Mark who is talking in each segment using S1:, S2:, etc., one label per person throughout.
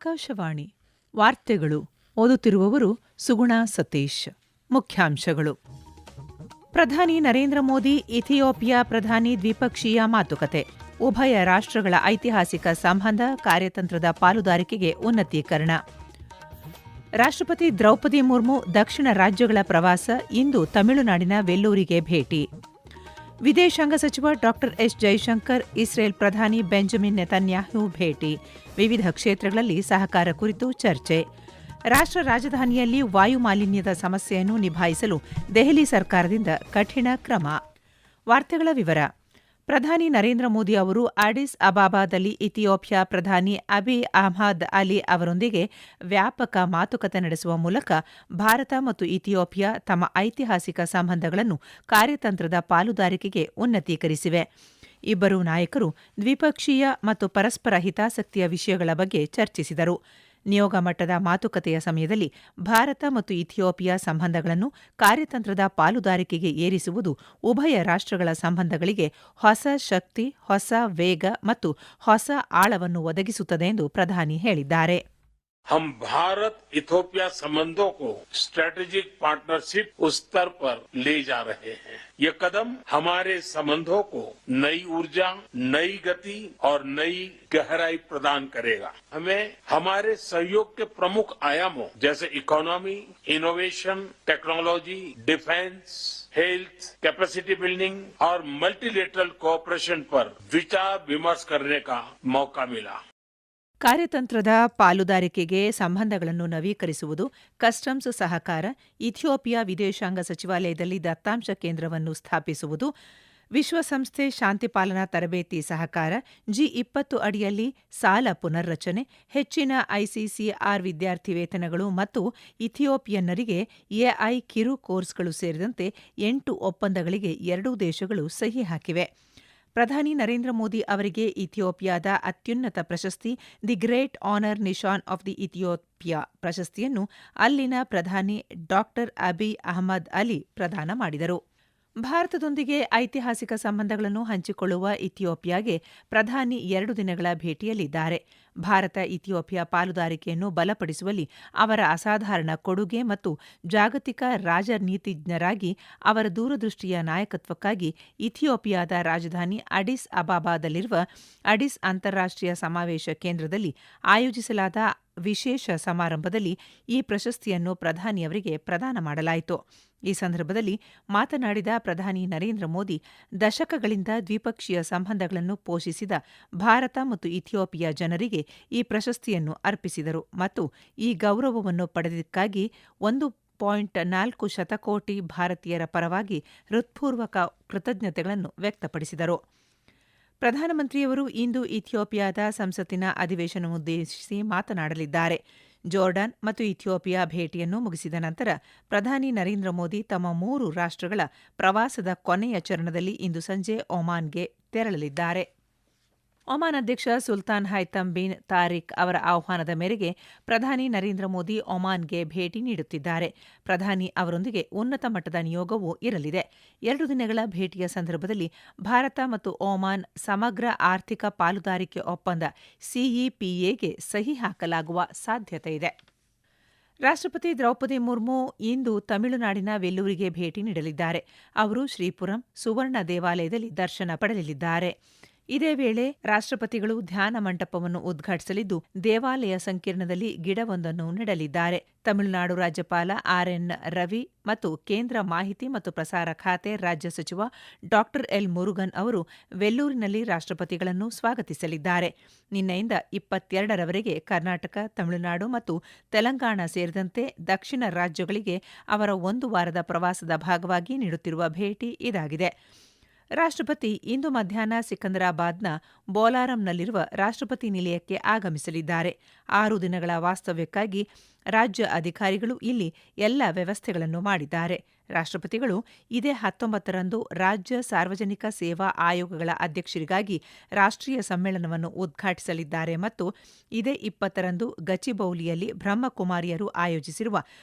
S1: ಆಕಾಶವಾಣಿ ವಾರ್ತೆಗಳು ಓದುತ್ತಿರುವವರು ಸುಗುಣಾ ಸತೀಶ್. ಮುಖ್ಯಾಂಶಗಳು. ಪ್ರಧಾನಿ ನರೇಂದ್ರ ಮೋದಿ ಇಥಿಯೋಪಿಯಾ ಪ್ರಧಾನಿ ದ್ವಿಪಕ್ಷೀಯ ಮಾತುಕತೆ. ಉಭಯ ರಾಷ್ಟ್ರಗಳ ಐತಿಹಾಸಿಕ ಸಂಬಂಧ, ಕಾರ್ಯತಂತ್ರದ ಪಾಲುದಾರಿಕೆಗೆ ಉನ್ನತೀಕರಣ. ರಾಷ್ಟ್ರಪತಿ ದ್ರೌಪದಿ ಮುರ್ಮು ದಕ್ಷಿಣ ರಾಜ್ಯಗಳ ಪ್ರವಾಸ, ಇಂದು ತಮಿಳುನಾಡಿನ ವೆಲ್ಲೂರಿಗೆ ಭೇಟಿ. ವಿದೇಶಾಂಗ ಸಚಿವ ಡಾ ಎಸ್ ಜೈಶಂಕರ್ ಇಸ್ರೇಲ್ ಪ್ರಧಾನಿ ಬೆಂಜಮಿನ್ ನೆತನ್ಯಾಹು ಭೇಟಿ. ವಿವಿಧ ಕ್ಷೇತ್ರಗಳಲ್ಲಿ ಸಹಕಾರ ಕುರಿತು ಚರ್ಚೆ. ರಾಷ್ಟ್ರ ರಾಜಧಾನಿಯಲ್ಲಿ ವಾಯು ಮಾಲಿನ್ಯದ ಸಮಸ್ಯೆಯನ್ನು ನಿಭಾಯಿಸಲು ದೆಹಲಿ ಸರ್ಕಾರದಿಂದ ಕಠಿಣ ಕ್ರಮ. ವಾರ್ತೆಗಳ ವಿವರ. ಪ್ರಧಾನಿ ನರೇಂದ್ರ ಮೋದಿ ಅವರು ಅಡಿಸ್ ಅಬಾಬಾದಲ್ಲಿ ಇಥಿಯೋಪಿಯಾ ಪ್ರಧಾನಿ ಅಬಿಯ್ ಅಹ್ಮದ್ ಅಲಿ ಅವರೊಂದಿಗೆ ವ್ಯಾಪಕ ಮಾತುಕತೆ ನಡೆಸುವ ಮೂಲಕ ಭಾರತ ಮತ್ತು ಇಥಿಯೋಪಿಯಾ ತಮ್ಮ ಐತಿಹಾಸಿಕ ಸಂಬಂಧಗಳನ್ನು ಕಾರ್ಯತಂತ್ರದ ಪಾಲುದಾರಿಕೆಗೆ ಉನ್ನತೀಕರಿಸಿವೆ. ಇಬ್ಬರೂ ನಾಯಕರು ದ್ವಿಪಕ್ಷೀಯ ಮತ್ತು ಪರಸ್ಪರ ಹಿತಾಸಕ್ತಿಯ ವಿಷಯಗಳ ಬಗ್ಗೆ ಚರ್ಚಿಸಿದರು. ನಿಯೋಗ ಮಟ್ಟದ ಮಾತುಕತೆಯ ಸಮಯದಲ್ಲಿ ಭಾರತ ಮತ್ತು ಇಥಿಯೋಪಿಯಾ ಸಂಬಂಧಗಳನ್ನು ಕಾರ್ಯತಂತ್ರದ ಪಾಲುದಾರಿಕೆಗೆ ಏರಿಸುವುದು ಉಭಯ ರಾಷ್ಟ್ರಗಳ ಸಂಬಂಧಗಳಿಗೆ ಹೊಸ ಶಕ್ತಿ, ಹೊಸ ವೇಗ ಮತ್ತು ಹೊಸ ಆಳವನ್ನು ಒದಗಿಸುತ್ತದೆ ಎಂದು ಪ್ರಧಾನಿ ಹೇಳಿದ್ದಾರೆ.
S2: हम भारत इथोपिया संबंधों को स्ट्रेटेजिक पार्टनरशिप उस स्तर पर ले जा रहे हैं. ये कदम हमारे संबंधों को नई ऊर्जा, नई गति और नई गहराई प्रदान करेगा. हमें हमारे सहयोग के प्रमुख आयामों जैसे economy, innovation, technology, defence, health, capacity building और मल्टीलेटरल कोऑपरेशन पर विचार विमर्श करने का मौका मिला.
S1: ಕಾರ್ಯತಂತ್ರದ ಪಾಲುದಾರಿಕೆಗೆ ಸಂಬಂಧಗಳನ್ನು ನವೀಕರಿಸುವುದು, ಕಸ್ಟಮ್ಸ್ ಸಹಕಾರ, ಇಥಿಯೋಪಿಯಾ ವಿದೇಶಾಂಗ ಸಚಿವಾಲಯದಲ್ಲಿ ದತ್ತಾಂಶ ಕೇಂದ್ರವನ್ನು ಸ್ಥಾಪಿಸುವುದು, ವಿಶ್ವಸಂಸ್ಥೆ ಶಾಂತಿಪಾಲನಾ ತರಬೇತಿ ಸಹಕಾರ, G20 ಅಡಿಯಲ್ಲಿ ಸಾಲ ಪುನರ್ರಚನೆ, ಹೆಚ್ಚಿನ ಐಸಿಸಿಆರ್ ವಿದ್ಯಾರ್ಥಿ ವೇತನಗಳು ಮತ್ತು ಇಥಿಯೋಪಿಯನ್ನರಿಗೆ ಎಐ ಕಿರು ಕೋರ್ಸ್ಗಳು ಸೇರಿದಂತೆ 8 ಒಪ್ಪಂದಗಳಿಗೆ ಎರಡೂ ದೇಶಗಳು ಸಹಿ ಹಾಕಿವೆ. ಪ್ರಧಾನಿ ನರೇಂದ್ರ ಮೋದಿ ಅವರಿಗೆ ಇಥಿಯೋಪಿಯಾದ ಅತ್ಯುನ್ನತ ಪ್ರಶಸ್ತಿ the great honour Nishan of the Ethiopia ಪ್ರಶಸ್ತಿಯನ್ನು ಅಲ್ಲಿನ ಪ್ರಧಾನಿ ಡಾ ಅಬಿಯ್ ಅಹ್ಮದ್ ಅಲಿ ಪ್ರದಾನ ಮಾಡಿದರು. ಭಾರತದೊಂದಿಗೆ ಐತಿಹಾಸಿಕ ಸಂಬಂಧಗಳನ್ನು ಹಂಚಿಕೊಳ್ಳುವ ಇಥಿಯೋಪಿಯಾಗೆ ಪ್ರಧಾನಿ 2 ದಿನಗಳ ಭೇಟಿಯಲ್ಲಿದ್ದಾರೆ. ಭಾರತ ಇಥಿಯೋಪಿಯಾ ಪಾಲುದಾರಿಕೆಯನ್ನು ಬಲಪಡಿಸುವಲ್ಲಿ ಅವರ ಅಸಾಧಾರಣ ಕೊಡುಗೆ ಮತ್ತು ಜಾಗತಿಕ ರಾಜನೀತಿಜ್ಞರಾಗಿ ಅವರ ದೂರದೃಷ್ಟಿಯ ನಾಯಕತ್ವಕ್ಕಾಗಿ ಇಥಿಯೋಪಿಯಾದ ರಾಜಧಾನಿ ಅಡಿಸ್ ಅಬಾಬಾದಲ್ಲಿರುವ ಅಡಿಸ್ ಅಂತಾರಾಷ್ಟ್ರೀಯ ಸಮಾವೇಶ ಕೇಂದ್ರದಲ್ಲಿ ಆಯೋಜಿಸಲಾದ ವಿಶೇಷ ಸಮಾರಂಭದಲ್ಲಿ ಈ ಪ್ರಶಸ್ತಿಯನ್ನು ಪ್ರಧಾನಿಯವರಿಗೆ ಪ್ರದಾನ ಮಾಡಲಾಯಿತು. ಈ ಸಂದರ್ಭದಲ್ಲಿ ಮಾತನಾಡಿದ ಪ್ರಧಾನಿ ನರೇಂದ್ರ ಮೋದಿ, ದಶಕಗಳಿಂದ ದ್ವಿಪಕ್ಷೀಯ ಸಂಬಂಧಗಳನ್ನು ಪೋಷಿಸಿದ ಭಾರತ ಮತ್ತು ಇಥಿಯೋಪಿಯಾ ಜನರಿಗೆ ಈ ಪ್ರಶಸ್ತಿಯನ್ನು ಅರ್ಪಿಸಿದರು ಮತ್ತು ಈ ಗೌರವವನ್ನು ಪಡೆದಕ್ಕಾಗಿ 1.4 ಶತಕೋಟಿ ಭಾರತೀಯರ ಪರವಾಗಿ ಹೃತ್ಪೂರ್ವಕ ಕೃತಜ್ಞತೆಗಳನ್ನು ವ್ಯಕ್ತಪಡಿಸಿದರು. ಪ್ರಧಾನಮಂತ್ರಿಯವರು ಇಂದು ಇಥಿಯೋಪಿಯಾದ ಸಂಸತ್ತಿನ ಅಧಿವೇಶನವನ್ನುದ್ದೇಶಿಸಿ ಮಾತನಾಡಲಿದ್ದಾರೆ. ಜೋರ್ಡಾನ್ ಮತ್ತು ಇಥಿಯೋಪಿಯಾ ಭೇಟಿಯನ್ನು ಮುಗಿಸಿದ ನಂತರ ಪ್ರಧಾನಿ ನರೇಂದ್ರ ಮೋದಿ ತಮ್ಮ 3 ರಾಷ್ಟ್ರಗಳ ಪ್ರವಾಸದ ಕೊನೆಯ ಚರಣದಲ್ಲಿ ಇಂದು ಸಂಜೆ ಒಮಾನ್ಗೆ ತೆರಳಲಿದ್ದಾರೆ. ಒಮಾನ್ ಅಧ್ಯಕ್ಷ ಸುಲ್ತಾನ್ ಹೈತಮ್ ಬಿನ್ ತಾರಿಕ್ ಅವರ ಆಹ್ವಾನದ ಮೇರೆಗೆ ಪ್ರಧಾನಿ ನರೇಂದ್ರ ಮೋದಿ ಒಮಾನ್ಗೆ ಭೇಟಿ ನೀಡುತ್ತಿದ್ದಾರೆ. ಪ್ರಧಾನಿ ಅವರೊಂದಿಗೆ ಉನ್ನತ ಮಟ್ಟದ ನಿಯೋಗವೂ ಇರಲಿದೆ. 2 ದಿನಗಳ ಭೇಟಿಯ ಸಂದರ್ಭದಲ್ಲಿ ಭಾರತ ಮತ್ತು ಒಮಾನ್ ಸಮಗ್ರ ಆರ್ಥಿಕ ಪಾಲುದಾರಿಕೆ ಒಪ್ಪಂದ ಸಿಇಪಿಎಗೆ ಸಹಿ ಹಾಕಲಾಗುವ ಸಾಧ್ಯತೆಯಿದೆ. ರಾಷ್ಟ್ರಪತಿ ದ್ರೌಪದಿ ಮುರ್ಮು ಇಂದು ತಮಿಳುನಾಡಿನ ವೆಲ್ಲೂರಿಗೆ ಭೇಟಿ ನೀಡಲಿದ್ದಾರೆ. ಅವರು ಶ್ರೀಪುರಂ ಸುವರ್ಣ ದೇವಾಲಯದಲ್ಲಿ ದರ್ಶನ ಪಡೆಯಲಿದ್ದಾರೆ. ಇದೇ ವೇಳೆ ರಾಷ್ಟ್ರಪತಿಗಳು ಧ್ಯಾನ ಮಂಟಪವನ್ನು ಉದ್ಘಾಟಿಸಲಿದ್ದು, ದೇವಾಲಯ ಸಂಕೀರ್ಣದಲ್ಲಿ ಗಿಡವೊಂದನ್ನು ನೆಡಲಿದ್ದಾರೆ. ತಮಿಳುನಾಡು ರಾಜ್ಯಪಾಲ ಆರ್.ಎನ್. ರವಿ ಮತ್ತು ಕೇಂದ್ರ ಮಾಹಿತಿ ಮತ್ತು ಪ್ರಸಾರ ಖಾತೆ ರಾಜ್ಯ ಸಚಿವ ಡಾ ಎಲ್. ಮುರುಗನ್ ಅವರು ವೆಲ್ಲೂರಿನಲ್ಲಿ ರಾಷ್ಟ್ರಪತಿಗಳನ್ನು ಸ್ವಾಗತಿಸಲಿದ್ದಾರೆ. ನಿನ್ನೆಯಿಂದ 22ರವರೆಗೆ ಕರ್ನಾಟಕ, ತಮಿಳುನಾಡು ಮತ್ತು ತೆಲಂಗಾಣ ಸೇರಿದಂತೆ ದಕ್ಷಿಣ ರಾಜ್ಯಗಳಿಗೆ ಅವರ 1 ವಾರದ ಪ್ರವಾಸದ ಭಾಗವಾಗಿ ನೀಡುತ್ತಿರುವ ಭೇಟಿ ಇದಾಗಿದೆ. ರಾಷ್ಟ್ರಪತಿ ಇಂದು ಮಧ್ಯಾಹ್ನ ಸಿಕಂದರಾಬಾದ್ನ ಬೋಲಾರಂನಲ್ಲಿರುವ ರಾಷ್ಟ್ರಪತಿ ನಿಲಯಕ್ಕೆ ಆಗಮಿಸಲಿದ್ದಾರೆ. 6 ದಿನಗಳ ವಾಸ್ತವ್ಯಕ್ಕಾಗಿ ರಾಜ್ಯ ಅಧಿಕಾರಿಗಳು ಇಲ್ಲಿ ಎಲ್ಲ ವ್ಯವಸ್ಥೆಗಳನ್ನು ಮಾಡಿದ್ದಾರೆ. ರಾಷ್ಟ್ರಪತಿಗಳು ಇದೇ 19ರಂದು ರಾಜ್ಯ ಸಾರ್ವಜನಿಕ ಸೇವಾ ಆಯೋಗಗಳ ಅಧ್ಯಕ್ಷರಿಗಾಗಿ ರಾಷ್ಟ್ರೀಯ ಸಮ್ಮೇಳನವನ್ನು ಉದ್ಘಾಟಿಸಲಿದ್ದಾರೆ ಮತ್ತು ಇದೇ 20ರಂದು ಗಚಿಬೌಲಿಯಲ್ಲಿ ಬ್ರಹ್ಮಕುಮಾರಿಯರು ಆಯೋಜಿಸಿರುವ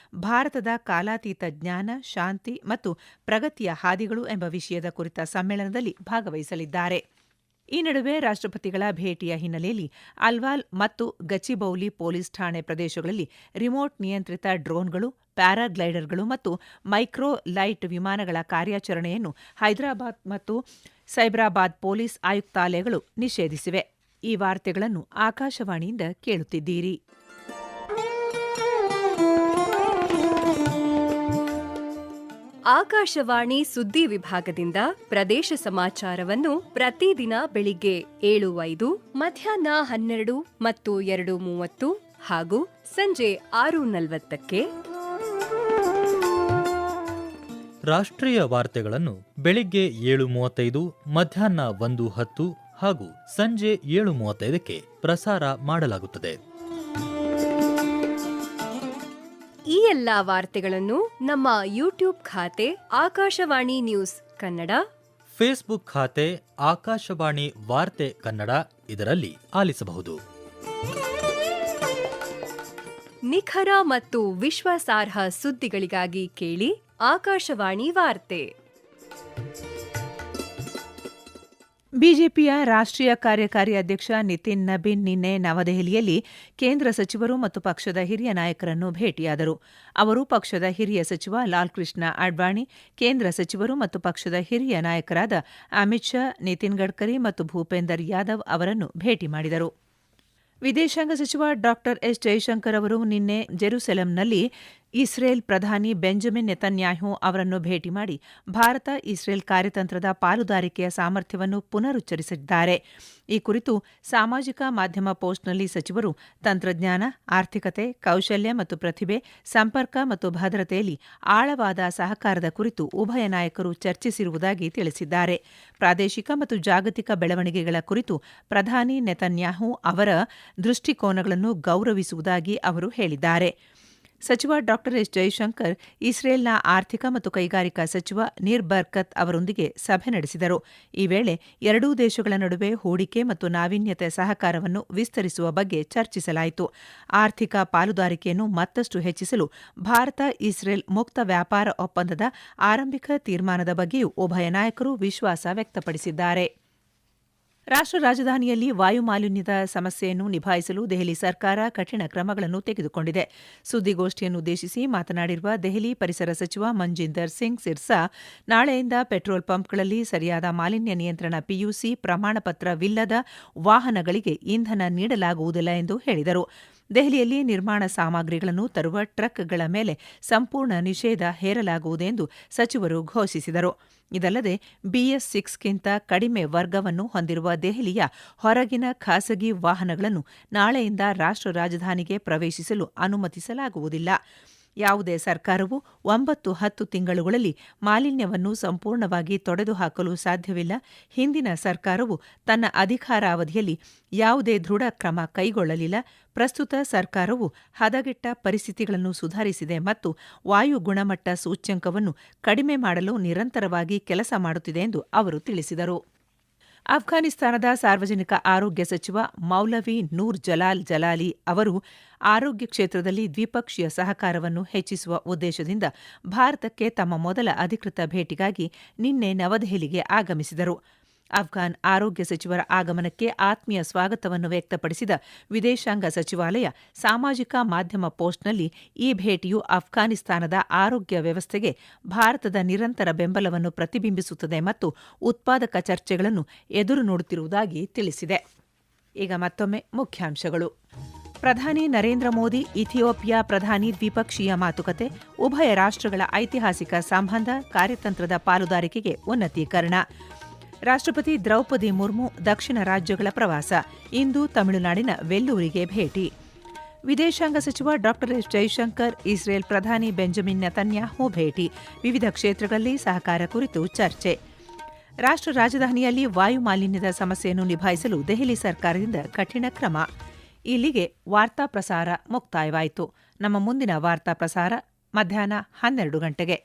S1: ಭಾರತದ ಕಾಲಾತೀತ ಜ್ಞಾನ, ಶಾಂತಿ ಮತ್ತು ಪ್ರಗತಿಯ ಹಾದಿಗಳು ಎಂಬ ವಿಷಯದ ಕುರಿತ ಸಮ್ಮೇಳನದಲ್ಲಿ ಭಾಗವಹಿಸಲಿದ್ದಾರೆ. ಈ ನಡುವೆ ರಾಷ್ಟ್ರಪತಿಗಳ ಭೇಟಿಯ ಹಿನ್ನೆಲೆಯಲ್ಲಿ ಅಲ್ವಾಲ್ ಮತ್ತು ಗಚಿಬೌಲಿ ಪೊಲೀಸ್ ಠಾಣೆ ಪ್ರದೇಶಗಳಲ್ಲಿ ರಿಮೋಟ್ ನಿಯಂತ್ರಿತ ಡ್ರೋನ್ಗಳು, ಪ್ಯಾರಾಗ್ಲೈಡರ್ಗಳು ಮತ್ತು ಮೈಕ್ರೋ ಲೈಟ್ ವಿಮಾನಗಳ ಕಾರ್ಯಾಚರಣೆಯನ್ನು ಹೈದರಾಬಾದ್ ಮತ್ತು ಸೈಬರಾಬಾದ್ ಪೊಲೀಸ್ ಆಯುಕ್ತಾಲಯಗಳು ನಿಷೇಧಿಸಿವೆ. ಈ ವಾರ್ತೆಗಳನ್ನು ಆಕಾಶವಾಣಿಯಿಂದ ಕೇಳುತ್ತಿದ್ದೀರಿ.
S3: ಆಕಾಶವಾಣಿ ಸುದ್ದಿ ವಿಭಾಗದಿಂದ ಪ್ರದೇಶ ಸಮಾಚಾರವನ್ನು ಪ್ರತಿದಿನ ಬೆಳಿಗ್ಗೆ 7:05, ಮಧ್ಯಾಹ್ನ 12 ಮತ್ತು 2:30 ಹಾಗೂ ಸಂಜೆ 6:40ಕ್ಕೆ.
S4: ರಾಷ್ಟ್ರೀಯ ವಾರ್ತೆಗಳನ್ನು ಬೆಳಿಗ್ಗೆ 7:35, ಮಧ್ಯಾಹ್ನ 1:10 ಹಾಗೂ ಸಂಜೆ 7:35ಕ್ಕೆ ಪ್ರಸಾರ ಮಾಡಲಾಗುತ್ತದೆ.
S3: ಈ ಎಲ್ಲಾ ವಾರ್ತೆಗಳನ್ನು ನಮ್ಮ ಯೂಟ್ಯೂಬ್ ಖಾತೆ ಆಕಾಶವಾಣಿ ನ್ಯೂಸ್ ಕನ್ನಡ,
S4: ಫೇಸ್ಬುಕ್ ಖಾತೆ ಆಕಾಶವಾಣಿ ವಾರ್ತೆ ಕನ್ನಡ ಇದರಲ್ಲಿ ಆಲಿಸಬಹುದು.
S3: ನಿಖರ ಮತ್ತು ವಿಶ್ವಾಸಾರ್ಹ ಸುದ್ದಿಗಳಿಗಾಗಿ ಕೇಳಿ ಆಕಾಶವಾಣಿ ವಾರ್ತೆ.
S1: ಬಿಜೆಪಿಯ ರಾಷ್ಟ್ರೀಯ ಕಾರ್ಯಕಾರಿ ಅಧ್ಯಕ್ಷ ನಿತಿನ್ ನಬೀನ್ ನಿನ್ನೆ ನವದೆಹಲಿಯಲ್ಲಿ ಕೇಂದ್ರ ಸಚಿವರು ಮತ್ತು ಪಕ್ಷದ ಹಿರಿಯ ನಾಯಕರನ್ನು ಭೇಟಿಯಾದರು. ಅವರು ಪಕ್ಷದ ಹಿರಿಯ ಸಚಿವ ಲಾಲ್ಕೃಷ್ಣ ಅಡ್ವಾಣಿ, ಕೇಂದ್ರ ಸಚಿವರು ಮತ್ತು ಪಕ್ಷದ ಹಿರಿಯ ನಾಯಕರಾದ ಅಮಿತ್ ಶಾ, ನಿತಿನ್ ಗಡ್ಕರಿ ಮತ್ತು ಭೂಪೇಂದರ್ ಯಾದವ್ ಅವರನ್ನು ಭೇಟಿ ಮಾಡಿದರು. ವಿದೇಶಾಂಗ ಸಚಿವ ಡಾ ಎಸ್ ಜೈಶಂಕರ್ ಅವರು ನಿನ್ನೆ ಜೆರುಸೆಲೆಂನಲ್ಲಿ ಇಸ್ರೇಲ್ ಪ್ರಧಾನಿ ಬೆಂಜಮಿನ್ ನೆತನ್ಯಾಹು ಅವರನ್ನು ಭೇಟಿ ಮಾಡಿ ಭಾರತ ಇಸ್ರೇಲ್ ಕಾರ್ಯತಂತ್ರದ ಪಾಲುದಾರಿಕೆಯ ಸಾಮರ್ಥ್ಯವನ್ನು ಪುನರುಚ್ಚರಿಸಿದ್ದಾರೆ. ಈ ಕುರಿತು ಸಾಮಾಜಿಕ ಮಾಧ್ಯಮ ಪೋಸ್ಟ್ನಲ್ಲಿ ಸಚಿವರು ತಂತ್ರಜ್ಞಾನ, ಆರ್ಥಿಕತೆ, ಕೌಶಲ್ಯ ಮತ್ತು ಪ್ರತಿಭೆ, ಸಂಪರ್ಕ ಮತ್ತು ಭದ್ರತೆಯಲ್ಲಿ ಆಳವಾದ ಸಹಕಾರದ ಕುರಿತು ಉಭಯ ನಾಯಕರು ಚರ್ಚಿಸಿರುವುದಾಗಿ ತಿಳಿಸಿದ್ದಾರೆ. ಪ್ರಾದೇಶಿಕ ಮತ್ತು ಜಾಗತಿಕ ಬೆಳವಣಿಗೆಗಳ ಕುರಿತು ಪ್ರಧಾನಿ ನೆತನ್ಯಾಹು ಅವರ ದೃಷ್ಟಿಕೋನಗಳನ್ನು ಗೌರವಿಸುವುದಾಗಿ ಅವರು ಹೇಳಿದ್ದಾರೆ. ಸಚಿವ ಡಾ ಎಸ್ ಜೈಶಂಕರ್ ಇಸ್ರೇಲ್ನ ಆರ್ಥಿಕ ಮತ್ತು ಕೈಗಾರಿಕಾ ಸಚಿವ ನೀರ್ ಬರ್ಕತ್ ಅವರೊಂದಿಗೆ ಸಭೆ ನಡೆಸಿದರು. ಈ ವೇಳೆ ಎರಡೂ ದೇಶಗಳ ನಡುವೆ ಹೂಡಿಕೆ ಮತ್ತು ನಾವೀನ್ಯತೆ ಸಹಕಾರವನ್ನು ವಿಸ್ತರಿಸುವ ಬಗ್ಗೆ ಚರ್ಚಿಸಲಾಯಿತು. ಆರ್ಥಿಕ ಪಾಲುದಾರಿಕೆಯನ್ನು ಮತ್ತಷ್ಟು ಹೆಚ್ಚಿಸಲು ಭಾರತ ಇಸ್ರೇಲ್ ಮುಕ್ತ ವ್ಯಾಪಾರ ಒಪ್ಪಂದದ ಆರಂಭಿಕ ತೀರ್ಮಾನದ ಬಗ್ಗೆಯೂ ಉಭಯ ನಾಯಕರು ವಿಶ್ವಾಸ ವ್ಯಕ್ತಪಡಿಸಿದ್ದಾರೆ. ರಾಷ್ಟ್ರ ರಾಜಧಾನಿಯಲ್ಲಿ ವಾಯುಮಾಲಿನ್ಯದ ಸಮಸ್ಯೆಯನ್ನು ನಿಭಾಯಿಸಲು ದೆಹಲಿ ಸರ್ಕಾರ ಕಠಿಣ ಕ್ರಮಗಳನ್ನು ತೆಗೆದುಕೊಂಡಿದೆ. ಸುದ್ದಿಗೋಷ್ಠಿಯನ್ನುದ್ದೇಶಿಸಿ ಮಾತನಾಡಿರುವ ದೆಹಲಿ ಪರಿಸರ ಸಚಿವ ಮಂಜಿಂದರ್ ಸಿಂಗ್ ಸಿರ್ಸಾ, ನಾಳೆಯಿಂದ ಪೆಟ್ರೋಲ್ ಪಂಪ್ಗಳಲ್ಲಿ ಸರಿಯಾದ ಮಾಲಿನ್ಯ ನಿಯಂತ್ರಣ ಪಿಯುಸಿ ಪ್ರಮಾಣಪತ್ರವಿಲ್ಲದ ವಾಹನಗಳಿಗೆ ಇಂಧನ ನೀಡಲಾಗುವುದಿಲ್ಲ ಎಂದು ಹೇಳಿದರು. ದೆಹಲಿಯಲ್ಲಿ ನಿರ್ಮಾಣ ಸಾಮಗ್ರಿಗಳನ್ನು ತರುವ ಟ್ರಕ್ಗಳ ಮೇಲೆ ಸಂಪೂರ್ಣ ನಿಷೇಧ ಹೇರಲಾಗುವುದೆಂದು ಸಚಿವರು ಘೋಷಿಸಿದರು. ಇದಲ್ಲದೆ BS6ಗಿಂತ ಕಡಿಮೆ ವರ್ಗವನ್ನು ಹೊಂದಿರುವ ದೆಹಲಿಯ ಹೊರಗಿನ ಖಾಸಗಿ ವಾಹನಗಳನ್ನು ನಾಳೆಯಿಂದ ರಾಷ್ಟ್ರ ರಾಜಧಾನಿಗೆ ಪ್ರವೇಶಿಸಲು ಅನುಮತಿಸಲಾಗುವುದಿಲ್ಲ. ಯಾವುದೇ ಸರ್ಕಾರವು 9-10 ತಿಂಗಳುಗಳಲ್ಲಿ ಮಾಲಿನ್ಯವನ್ನು ಸಂಪೂರ್ಣವಾಗಿ ತೊಡೆದುಹಾಕಲು ಸಾಧ್ಯವಿಲ್ಲ. ಹಿಂದಿನ ಸರ್ಕಾರವು ತನ್ನ ಅಧಿಕಾರಾವಧಿಯಲ್ಲಿ ಯಾವುದೇ ದೃಢ ಕ್ರಮ ಕೈಗೊಳ್ಳಲಿಲ್ಲ. ಪ್ರಸ್ತುತ ಸರ್ಕಾರವು ಹದಗೆಟ್ಟ ಪರಿಸ್ಥಿತಿಗಳನ್ನು ಸುಧಾರಿಸಿದೆ ಮತ್ತು ವಾಯು ಗುಣಮಟ್ಟ ಸೂಚ್ಯಂಕವನ್ನು ಕಡಿಮೆ ಮಾಡಲು ನಿರಂತರವಾಗಿ ಕೆಲಸ ಮಾಡುತ್ತಿದೆ ಎಂದು ಅವರು ತಿಳಿಸಿದರು. ಅಫ್ಘಾನಿಸ್ತಾನದ ಸಾರ್ವಜನಿಕ ಆರೋಗ್ಯ ಸಚಿವ ಮೌಲವಿ ನೂರ್ ಜಲಾಲ್ ಜಲಾಲಿ ಅವರು ಆರೋಗ್ಯ ಕ್ಷೇತ್ರದಲ್ಲಿ ದ್ವಿಪಕ್ಷೀಯ ಸಹಕಾರವನ್ನು ಹೆಚ್ಚಿಸುವ ಉದ್ದೇಶದಿಂದ ಭಾರತಕ್ಕೆ ತಮ್ಮ ಮೊದಲ ಅಧಿಕೃತ ಭೇಟಿಗಾಗಿ ನಿನ್ನೆ ನವದೆಹಲಿಗೆ ಆಗಮಿಸಿದರು. ಅಫ್ಘಾನ್ ಆರೋಗ್ಯ ಸಚಿವರ ಆಗಮನಕ್ಕೆ ಆತ್ಮೀಯ ಸ್ವಾಗತವನ್ನು ವ್ಯಕ್ತಪಡಿಸಿದ ವಿದೇಶಾಂಗ ಸಚಿವಾಲಯ ಸಾಮಾಜಿಕ ಮಾಧ್ಯಮ ಪೋಸ್ಟ್ನಲ್ಲಿ ಈ ಭೇಟಿಯು ಅಫ್ಘಾನಿಸ್ತಾನದ ಆರೋಗ್ಯ ವ್ಯವಸ್ಥೆಗೆ ಭಾರತದ ನಿರಂತರ ಬೆಂಬಲವನ್ನು ಪ್ರತಿಬಿಂಬಿಸುತ್ತದೆ ಮತ್ತು ಉತ್ಪಾದಕ ಚರ್ಚೆಗಳನ್ನು ಎದುರು ನೋಡುತ್ತಿರುವುದಾಗಿ ತಿಳಿಸಿದೆ. ಈಗ ಮತ್ತೊಮ್ಮೆ ಮುಖ್ಯಾಂಶಗಳು. ಪ್ರಧಾನಿ ನರೇಂದ್ರ ಮೋದಿ ಇಥಿಯೋಪಿಯಾ ಪ್ರಧಾನಿ ದ್ವಿಪಕ್ಷೀಯ ಮಾತುಕತೆ, ಉಭಯ ರಾಷ್ಟ್ರಗಳ ಐತಿಹಾಸಿಕ ಸಂಬಂಧ, ಕಾರ್ಯತಂತ್ರದ ಪಾಲುದಾರಿಕೆಗೆ ಉನ್ನತೀಕರಣ. ರಾಷ್ಟ್ರಪತಿ ದ್ರೌಪದಿ ಮುರ್ಮು ದಕ್ಷಿಣ ರಾಜ್ಯಗಳ ಪ್ರವಾಸ, ಇಂದು ತಮಿಳುನಾಡಿನ ವೆಲ್ಲೂರಿಗೆ ಭೇಟಿ. ವಿದೇಶಾಂಗ ಸಚಿವ ಡಾ ಎಸ್ ಜೈಶಂಕರ್ ಇಸ್ರೇಲ್ ಪ್ರಧಾನಿ ಬೆಂಜಮಿನ್ ನೆತನ್ಯಾಹು ಭೇಟಿ, ವಿವಿಧ ಕ್ಷೇತ್ರಗಳಲ್ಲಿ ಸಹಕಾರ ಕುರಿತು ಚರ್ಚೆ. ರಾಷ್ಟ್ರ ರಾಜಧಾನಿಯಲ್ಲಿ ವಾಯು ಮಾಲಿನ್ಯದ ಸಮಸ್ಯೆಯನ್ನು ನಿಭಾಯಿಸಲು ದೆಹಲಿ ಸರ್ಕಾರದಿಂದ ಕಠಿಣ ಕ್ರಮ. ಇಲ್ಲಿಗೆ ವಾರ್ತಾ ಪ್ರಸಾರ ಮುಕ್ತಾಯವಾಯಿತು. ನಮ್ಮ ಮುಂದಿನ ವಾರ್ತಾ ಪ್ರಸಾರ ಮಧ್ಯಾಹ್ನ 12 ಗಂಟೆಗೆ.